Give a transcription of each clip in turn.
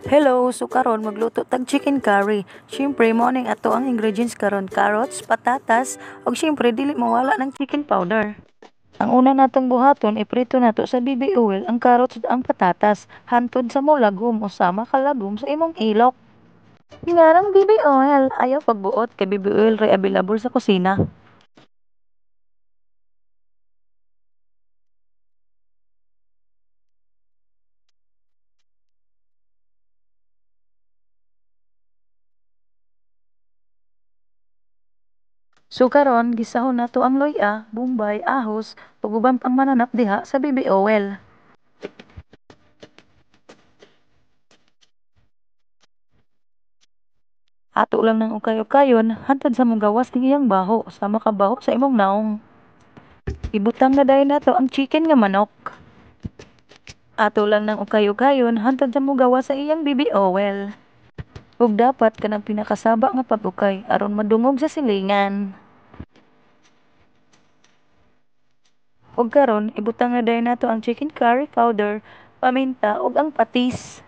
Hello, so karon magluto tag chicken curry. Syempre mo ning ato ang ingredients karon: carrots, patatas, ug syempre dili mawala ng chicken powder. Ang una natong buhaton, iprito nato sa BB oil ang carrots ug ang patatas hantod sa molagom o sama kalagom sa imong ilok. Ngarang BB oil, ayaw pagbuot kay BB oil ray available sa kusina. So karon gisahon nato ang loya, bombay, ahos ug uban pang mananap diha sa BB oil. Ato lang ng ukay-ukayon hantod sa mogawas ng iyang baho sa makabaho sa imong naong. Ibutang na dayon nato ang chicken nga manok. Ato lang ng ukay-ukayon hantod sa mogawas sa iyang BB oil. Ug dapat kanang pinakasaba nga pag-ukay aron madungog sa silingan. Ug karon ibutang na dayon nato ang chicken curry powder, paminta ug ang patis.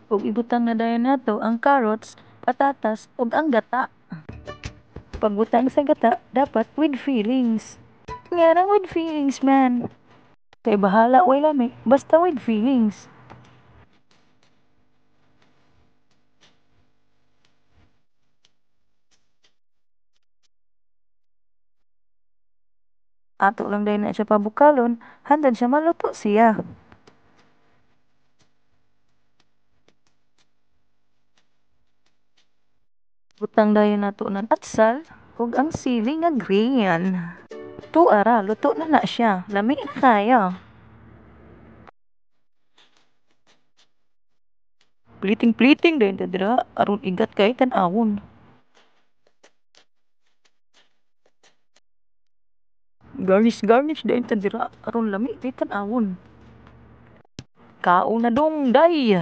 Ug ibutang na dayon nato ang carrots, patatas ug ang gata. Pagbutang sa gata, dapat with feelings. Ngarang with feelings man. Kay bahala way lami, basta with feelings. Ato lang dayon na siya pabukalon, hantod siya maluto siya. Butang dayon nato ng atsal ug ang sili nga green. Tuwa ra, luto na siya. Lami na kaya. Pliting-pliting dayon ta dira aron igat kay tan-awon. Garnish dayon ta dira aron lami kay tan-awon. Kaon na dong, day!